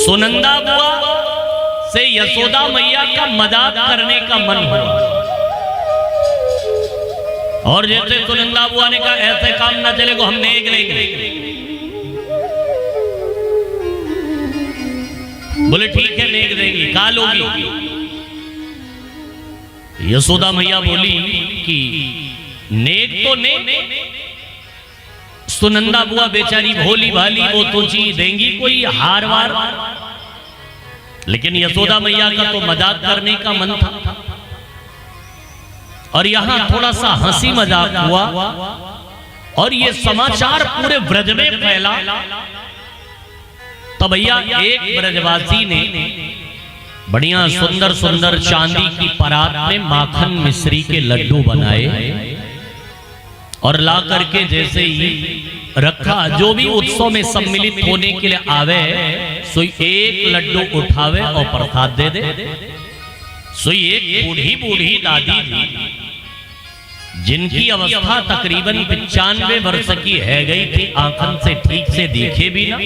सुनंदा बुआ से यशोदा मैया का मजाक करने का मन हुआ। और जैसे सुनंदा बुआ ने कहा ऐसे काम ना चलेगा, हम नेक लेंगे। बोले ठीक है नेक देंगी, कहा लोगी? यशोदा मैया बोली कि नेक तो नेक, सुनंदा बुआ बेचारी भोली भाली, वो तो चीज देंगी कोई हार वार। लेकिन यशोदा मैया का तो मजाक करने का मन था। और यहां थोड़ा सा हंसी मजाक हुआ और ये समाचार पूरे ब्रज में फैला। तो भैया एक ब्रजवासी ने बढ़िया सुंदर सुंदर चांदी की परात में माखन मिश्री के लड्डू बनाए और ला करके जैसे ही रखा, जो भी उत्सव में सम्मिलित होने के लिए आवे सोई एक लड्डू उठावे और प्रसाद दे दे। सोई एक बूढ़ी बूढ़ी दादी थी जिनकी अवस्था तकरीबन 95 वर्ष की है गई थी, आंखन से ठीक से दिखे भी ना,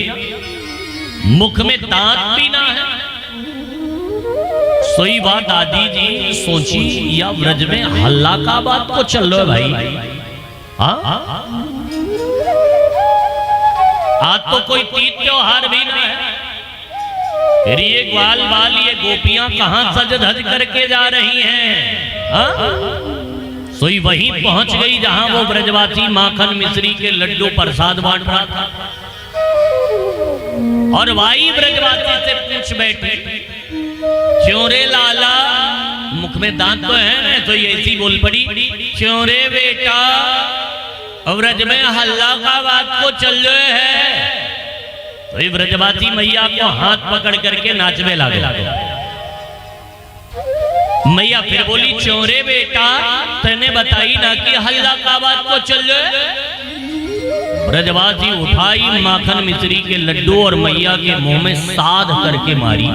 मुख में दांत भी ना है। सोई बात दादी जी सोची या ब्रज में हल्ला का बात को चल रहा है भाई। आज तो कोई तीज त्योहार भी ना है, फिर ये ग्वाल बाल ये गोपियां कहां सज धज करके जा रही हैं। सोई वहीं पहुंच गई जहां वो ब्रजवासी माखन मिश्री के लड्डू प्रसाद बांट रहा था। और वाई ब्रजवासी से पूछ बैठी, क्यों रे लाला, मुख में दांत तो है? तो ये ऐसी बोल पड़ी, क्यों रे बेटा, ब्रज में हल्ला का बात को चल रहे है। तो ये ब्रजवासी मैया को हाथ पकड़ करके नाचने लगे। मैया फिर बोली, क्यों रे बेटा, तने बताई ना कि हल्ला का बात को चल रहे। ब्रजवासी उठाई माखन मिश्री के लड्डू और मैया के मुंह में साध करके मारी।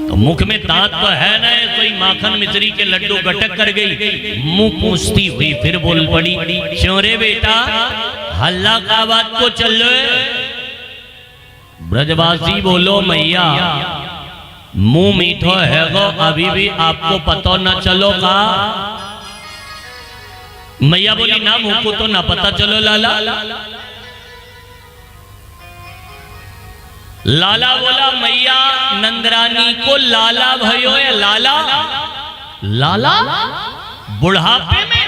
तो मुख में दांत तो है ना, कोई माखन मिश्री के लड्डू गटक कर गई, मुंह पूछती हुई फिर बोल पड़ी, क्यों रे बेटा, हल्ला का बात को चल रहे। ब्रजवासी बोलो, मैया मुंह मीठो है गो, अभी भी आपको पता न चलो का? मैया बोली, ना मुंह को तो ना पता चलो लाला। लाला बोला, मैया नंदरानी को लाला भयो या लाला? लाला बुढ़ापे में?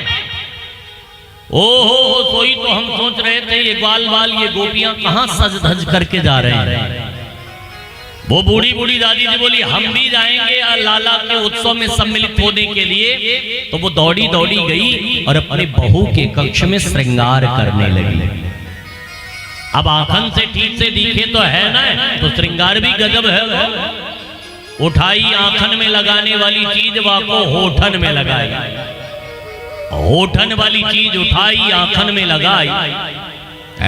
ओहो, सोई तो हम सोच रहे थे ये ग्वाल बाल ये गोपियां कहां सज धज करके जा रहे हैं। वो बूढ़ी बूढ़ी दादी जी बोली, हम भी जाएंगे लाला के उत्सव में सम्मिलित होने के लिए। तो वो दौड़ी दौड़ी गई और अपने बहू के कक्ष में श्रृंगार करने लगी। अब आंखन से ठीक से दिखे तो है ना, तो श्रृंगार भी गजब है। उठाई आंखन में लगाने वाली चीज वाको होठन में लगाई, होठन वाली चीज उठाई आंखन में लगाई,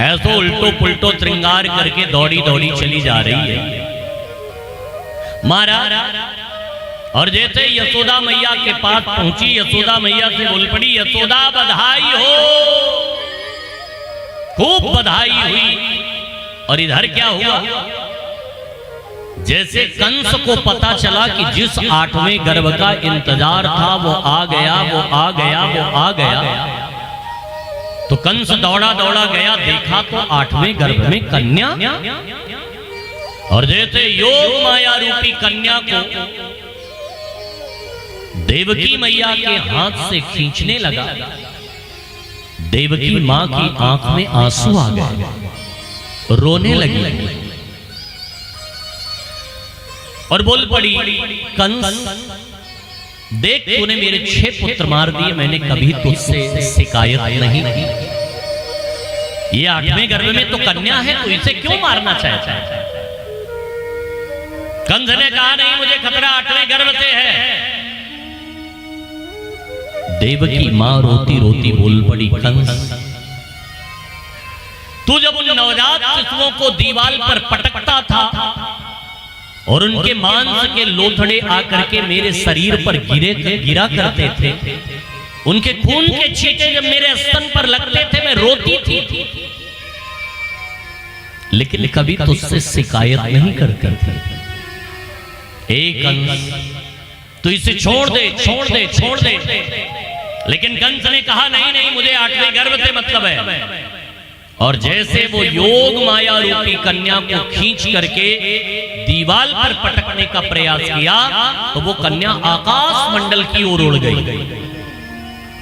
ऐसो उल्टो पुल्टो श्रृंगार करके दौड़ी दौड़ी चली जा रही है महाराज। और जैसे यशोदा मैया के पास पहुंची, यशोदा मैया से बोल पड़ी, यशोदा बधाई हो, खूब बधाई हुई। और इधर क्या हुआ, जैसे कंस को पता चला कि जिस 8वें गर्भ का इंतजार था वो आ गया, वो आ गया, वो आ गया, तो कंस दौड़ा दौड़ा गया, देखा तो 8वें गर्भ में कन्या। और जैसे योग माया रूपी कन्या को देवकी मैया के हाथ से खींचने लगा, देवकी मां की आंख में आंसू आ गए, रोने लगी और बोल पड़ी, कंस देख, तूने मेरे 6 पुत्र मार दिए, मैंने कभी तुझसे शिकायत नहीं की। ये 8वें गर्भ में तो कन्या है, तो इसे क्यों मारना चाहता है? कंस ने कहा, नहीं, मुझे खतरा 8वें गर्भ से है। देवकी मां रोती रोती बोल पड़ी, कंस तू जब उन नवजात शिशुओं को दीवार पर पटकता था और उनके मांस के लोथड़े आकर के मेरे शरीर पर गिरा करते थे, उनके खून के छींटे जब मेरे स्तन पर लगते थे, मैं रोती थी। लेकिन कभी तुझसे शिकायत नहीं करती थी। एक कंस तू इसे छोड़ दे, छोड़ दे, छोड़ दे। लेकिन कंस ने कहा नहीं नहीं, मुझे 8वें गर्भ से मतलब है। और जैसे वो योग माया रूपी कन्या को खींच करके दीवार पर पटकने का प्रयास किया तो वो कन्या आकाश मंडल की ओर उड़ गई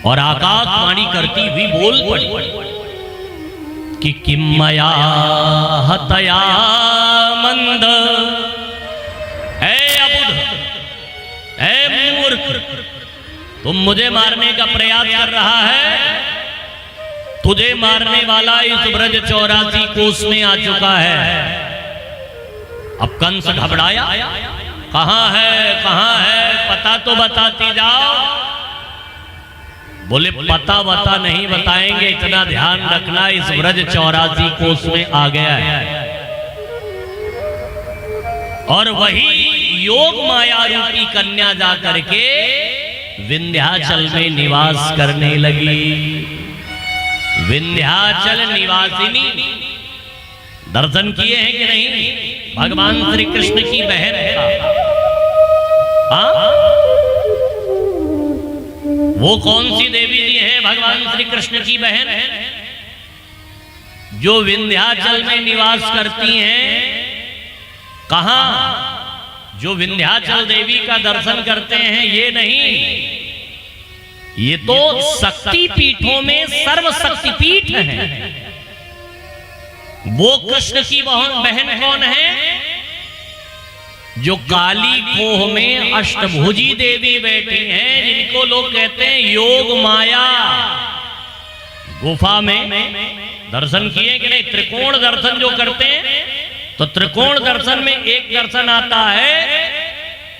और आकाशवाणी करती हुई बोल पड़ी कि किमया हतया मंद, ऐ अबुध, ऐ मूर्ख, तुम मुझे मारने का प्रयास कर रहा है। तुझे मारने वाला इस ब्रज 84 कोस में आ चुका है। अब कंस घबराया, कहां है, पता तो बताती जाओ। बोले पता बता नहीं बताएंगे, इतना ध्यान रखना, इस ब्रज 84 कोस में आ गया है। और वही योग माया रूपी कन्या जा करके विंध्याचल में निवास करने लगी। विंध्याचल निवासिनी दर्शन किए हैं कि नहीं? भगवान श्री कृष्ण की बहन है। वो कौन सी देवी जी है भगवान श्री कृष्ण की बहन जो विंध्याचल में निवास करती हैं? कहां? जो विंध्याचल देवी का दर्शन करते हैं ये नहीं, ये तो शक्ति पीठों में सर्व शक्ति पीठ है। वो कृष्ण की बहन कौन है? जो काली खोह में अष्टभुजी देवी बैठी हैं, जिनको लोग कहते हैं योग माया। गुफा में दर्शन किए कि नहीं? त्रिकोण दर्शन जो करते हैं, तो त्रिकोण दर्शन में एक दर्शन आता है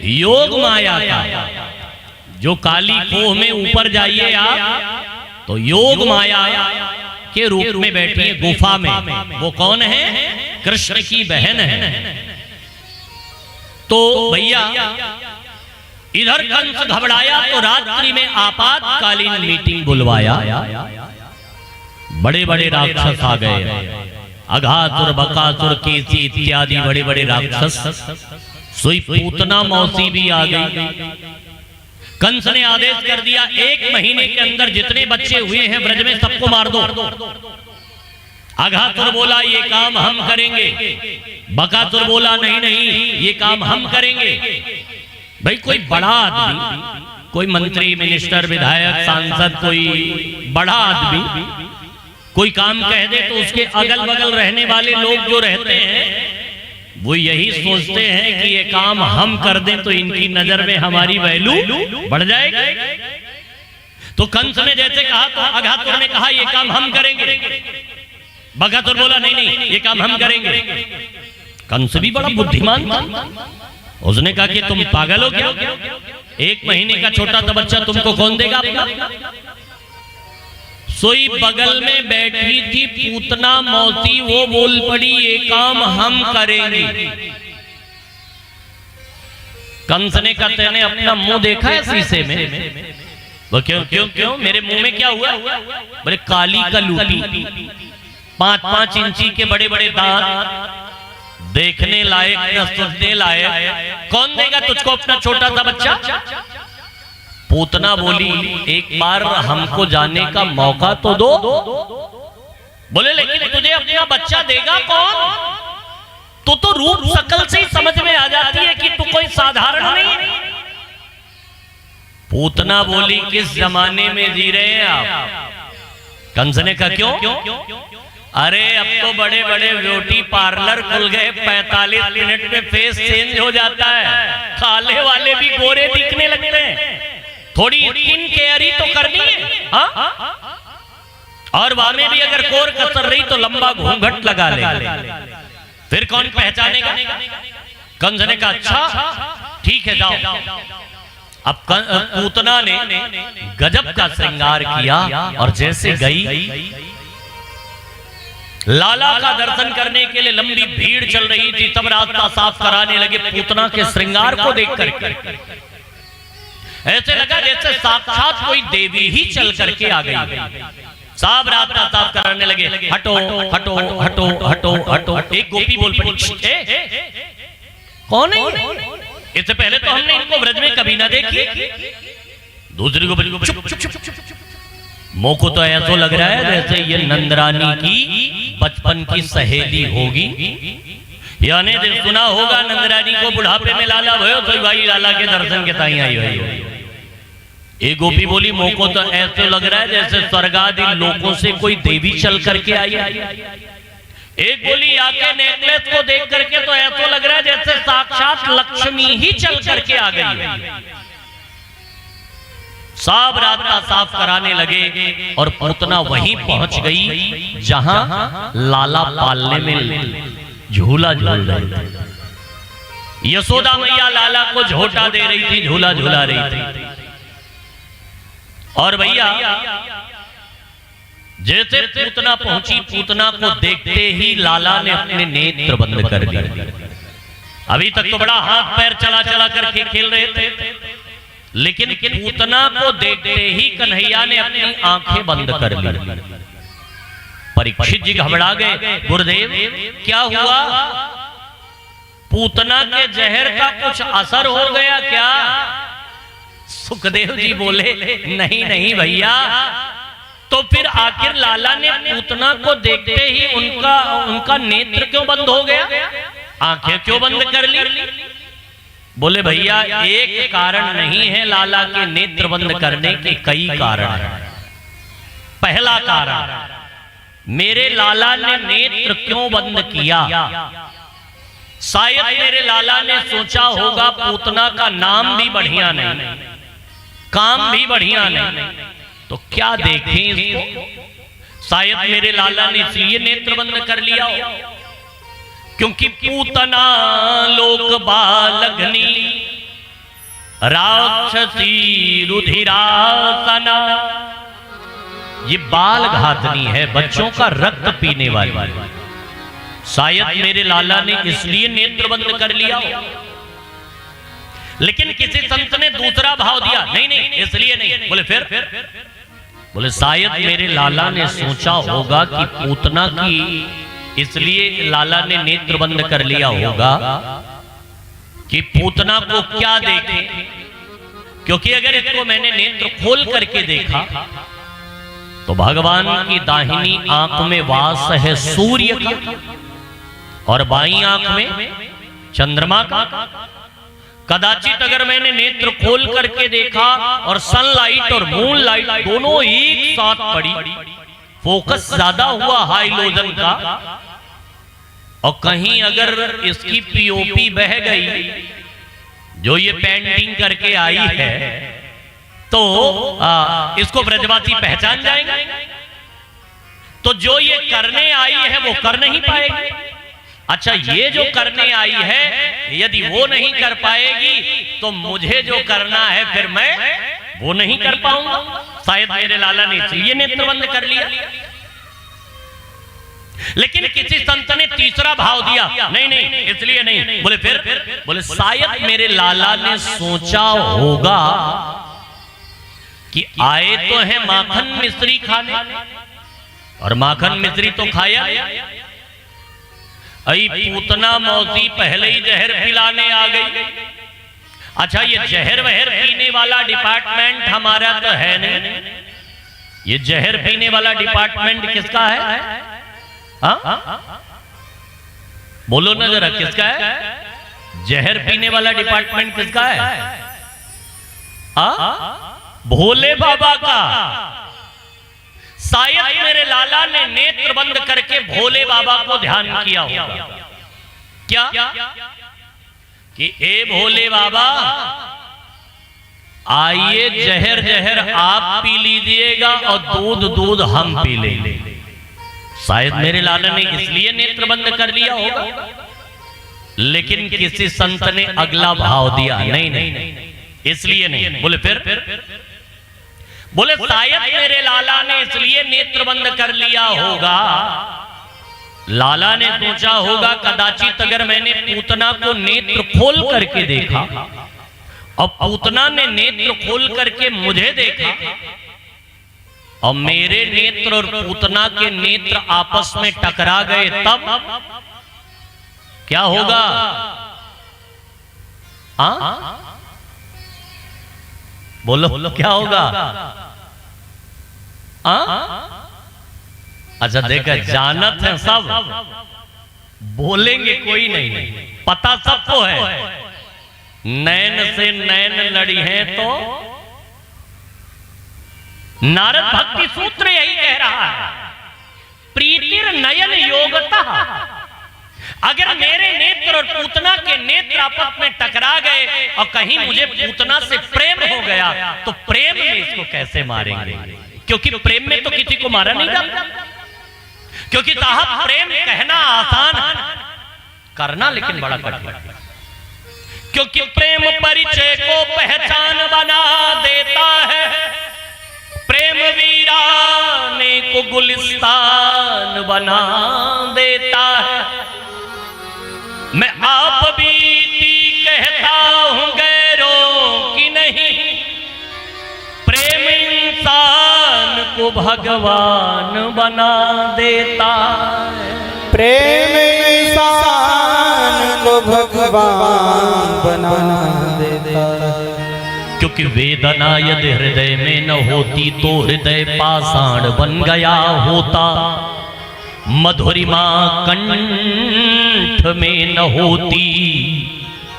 योग माया का। जो काली खोह में ऊपर जाइए आप तो योग माया के रूप में बैठी है गुफा में। वो कौन है? कृष्ण की बहन है। तो भैया इधर कंस घबराया तो रात्रि में आपातकालीन मीटिंग बुलवाया। बड़े बड़े राक्षस आ गए, अघासुर, बकासुर, केसी इत्यादि बड़े बड़े राक्षस। सोई पूतना मौसी भी आ गई। कंस ने आदेश कर दिया 1 महीने के अंदर जितने बच्चे हुए हैं ब्रज में सबको मार दो। अघासुर बोला ये काम हम करेंगे। बकासुर बोला नहीं नहीं, ये काम हम करेंगे। भाई कोई बड़ा आदमी, कोई मंत्री, मिनिस्टर, विधायक, सांसद, कोई बड़ा आदमी कोई काम कह दे तो उसके अगल बगल रहने वाले लोग जो रहते हैं वो यही सोचते हैं कि ये काम हम कर दें तो इनकी नजर में हमारी वैल्यू बढ़ जाएगी। तो कंस ने जैसे कहा तो अघासुर ने कहा ये काम हम करेंगे। बकासुर बोला नहीं नहीं, ये काम हम करेंगे। कंस भी बड़ा बुद्धिमान था। उसने कहा कि तुम पागल हो क्या? 1 महीने का छोटा सा बच्चा तुमको कौन देगा अपना? सोई बगल में बैठी थी पूतना मौसी, वो बोल पड़ी ये काम हम करेंगे। कंस ने कहा तेने अपना मुंह देखा है शीशे में? वो क्यों क्यों क्यों? मेरे मुंह में क्या हुआ? बोले काली का लूटी, 5-5 इंची के बड़े बड़े दांत, देखने लायक न सुनने लायक। कौन देगा तुझको अपना छोटा सा बच्चा? पूतना बोली एक बार हमको जाने का मौका तो दो। बोले लेकिन तुझे अपना बच्चा देगा कौन? तो रूप शकल से ही समझ में आ जाती है कि तू कोई साधारण नहीं। पूतना बोली किस जमाने में जी रहे हैं आप? कंस ने कहा क्यों? अरे अब तो बड़े बड़े ब्यूटी पार्लर खुल गए, 45 मिनट में फेस चेंज हो जाता है। काले वाले भी गोरे दिखने लगते हैं। थोड़ी स्किन केयर ही तो करनी है। हाँ? और वहां में भी अगर कोर कसर रही तो लंबा घूंघट लगा ले, फिर कौन पहचानेगा? कंस ने कहा अच्छा ठीक है जाओ। अब पूतना ने गजब का श्रृंगार किया और जैसे गई लाला का दर्शन करने के लिए लंबी भीड़ चल रही थी। तब रास्ता साफ कराने लगे। पूतना के श्रृंगार को देख करके ऐसे लगा जैसे साक्षात कोई देवी ही चल करके आ गई। साहब रास्ता साफ कराने लगे, हटो हटो हटो हटो हटो। एक गोपी बोल पड़ी, कौन है? इससे पहले तो हमने इनको ब्रज में कभी ना देखी। दूसरी गोपी को चुप चुप चुप चुप। मोह को तो ऐसा लग रहा है जैसे ये नंदरानी की बचपन की सहेली होगी। यानी सुना होगा नंदरानी को बुढ़ापे में लाला भयो तो भाई लाला के दर्शन के ताई आई हुई। एक गोपी बोली, मोह को तो ऐसे लग रहा है जैसे स्वर्गादि लोकों से कोई देवी चल करके आई। एक बोली, आके नेकलेस को देख करके तो ऐसा लग रहा है जैसे साक्षात लक्ष्मी ही चल करके आ गई। सब रास्ता साफ कराने लगे और पूतना वहीं पहुंच गई जहां लाला पालने में झूला झूल रहे थे। यशोदा मैया लाला को झोटा दे रही थी, झूला झूला रही थी। और भैया जैसे पूतना पहुंची, पूतना को देखते ही लाला ने अपने नेत्र बंद कर दिए। अभी तक तो बड़ा हाथ पैर चला चला करके खेल रहे थे, लेकिन पूतना को देखते ही कन्हैया ने अपनी आंखें बंद कर ली। परीक्षित जी घबरा गए, गुरुदेव क्या हुआ? पूतना के जहर का कुछ असर हो गया क्या? सुखदेव जी बोले, नहीं नहीं भैया। तो फिर आखिर लाला ने पूतना को देखते ही उनका नेत्र क्यों बंद हो गया, आंखें क्यों बंद कर ली? बोले भैया एक कारण नहीं है लाला के नेत्र बंद करने के, कई कारण हैं। पहला कारण, मेरे लाला ने नेत्र क्यों बंद किया? शायद मेरे लाला ने सोचा होगा पूतना का नाम भी बढ़िया नहीं, काम भी बढ़िया नहीं, तो क्या देखें इसको। शायद मेरे लाला ने इसलिए नेत्र बंद कर लिया हो, क्योंकि पूतना लोक बालघनी राक्षसी रुधिरासना, ये बाल घातनी है, बच्चों का रक्त पीने वाली। शायद मेरे लाला ने इसलिए नेत्र बंद कर लिया हो। लेकिन किसी संत ने दूसरा भाव दिया, नहीं नहीं इसलिए नहीं। बोले फिर? बोले शायद मेरे लाला ने सोचा होगा कि पूतना की इसलिए लाला ने नेत्र बंद कर लिया होगा कि पूतना को क्या देखे, क्योंकि अगर इसको मैंने नेत्र खोल करके देखा तो भगवान की दाहिनी आंख में वास है सूर्य का और बाईं आंख में चंद्रमा का। कदाचित अगर मैंने नेत्र खोल करके देखा और सनलाइट और मूनलाइट दोनों एक साथ पड़ी, फोकस ज्यादा हुआ हाइलोजन का, और कहीं अगर इसकी पीओपी बह गई जो ये पेंटिंग करके आई है, तो इसको ब्रजवासी पहचान जाएंगे। तो जो ये करने आई है वो कर नहीं पाएगी। अच्छा, ये जो करने आई है यदि वो नहीं कर पाएगी तो मुझे जो करना है फिर मैं वो नहीं कर पाऊंगा। शायद मेरे लाला ने इसलिए नेत्र बंद कर लिया। लेकिन किसी संत ने तीसरा भाव दिया, नहीं नहीं इसलिए नहीं। बोले फिर? बोले शायद मेरे लाला ने सोचा होगा कि आए तो है माखन मिश्री खाने, और माखन मिश्री तो खाया। अई पूतना मौसी पहले ही जहर पिलाने आ गई। अच्छा, ये जहर वहर पीने वाला डिपार्टमेंट हमारा तो है नहीं। ये जहर पीने वाला डिपार्टमेंट किसका है? हाँ बोलो ना जरा, किसका है? जहर पीने वाला डिपार्टमेंट किसका है? भोले बाबा का। शायद मेरे लाला ने नेत्र बंद करके भोले बाबा को ध्यान किया होगा। क्या कि ए भोले बाबा, आइए जहर जहर आप पी लीजिएगा और दूध दूध हम पी लेंगे। शायद मेरे लाला ने इसलिए नेत्र बंद कर लिया होगा। लेकिन किसी संत ने अगला भाव दिया, नहीं नहीं इसलिए नहीं। बोले फिर? बोले शायद मेरे लाला ने इसलिए नेत्र बंद कर लिया होगा, लाला ने सोचा होगा कदाचित अगर मैंने पूतना को नेत्र खोल करके देखा और पूतना ने नेत्र खोल करके मुझे देखा और मेरे नेत्र और पूतना के नेत्र आपस में टकरा गए, तब क्या होगा? बोलो बोलो, क्या होगा? अच्छा देखा, जानत है सब, बोलेंगे कोई नहीं, पता सबको है। नैन से नैन लड़ी है तो नारद भक्ति सूत्र यही कह रहा है, प्रीतिर नयन योगता। अगर मेरे नेत्र और पूतना के नेत्र आपस में टकरा गए और कहीं मुझे पूतना से प्रेम हो गया, तो प्रेम में इसको कैसे मारेंगे? क्योंकि प्रेम में तो किसी को मारा नहीं जाता। क्योंकि साहब प्रेम कहना आसान है, करना लेकिन बड़ा कठिन। क्योंकि प्रेम परिचय को पहचान बना देता है, प्रेम वीराने को गुलिस्तान बना देता है। मैं आप बीती कहता हूं गैरों की नहीं, प्रेम इंसान को भगवान बना देता है। प्रेम इंसान को भगवान बना देता है। क्योंकि वेदना यदि हृदय में न होती तो हृदय पाषाण बन गया होता, मधुरिमा कंठ में न होती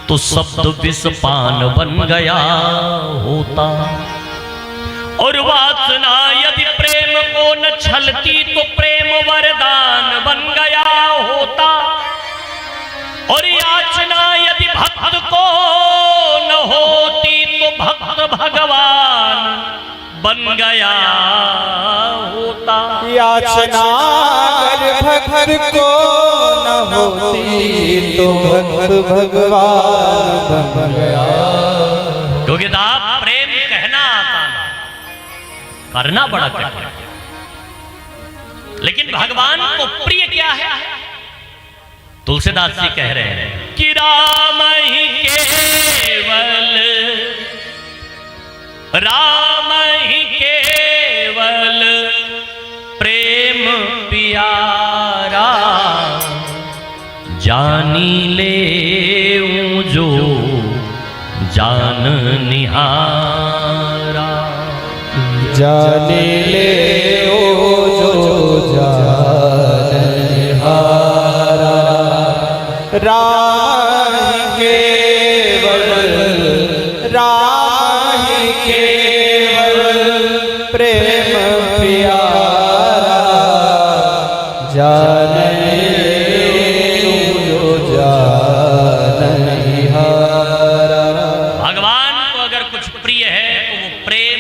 तो शब्द विषपान बन गया होता। और वासना यदि प्रेम को न छलती तो प्रेम वरदान बन गया होता। और याचना यदि भक्त को न होती तो भक्त भगवान बन गया होता। याचना भक्त को न होती तो भक्त भगवान बन गया। क्योंकि आप प्रेम कहना आसान, करना बड़ा कठिन। लेकिन भगवान को प्रिय क्या है? तुलसीदास जी कह रहे हैं कि राम ही केवल, राम ही केवल प्रेम प्यारा, जानी ले जो जान निहारा। जाने ले जो जान निहारा। राम केवल, राम केवल प्रेम प्यारा, जाने जो जान निहारा। भगवान को अगर कुछ प्रिय है तो वो प्रेम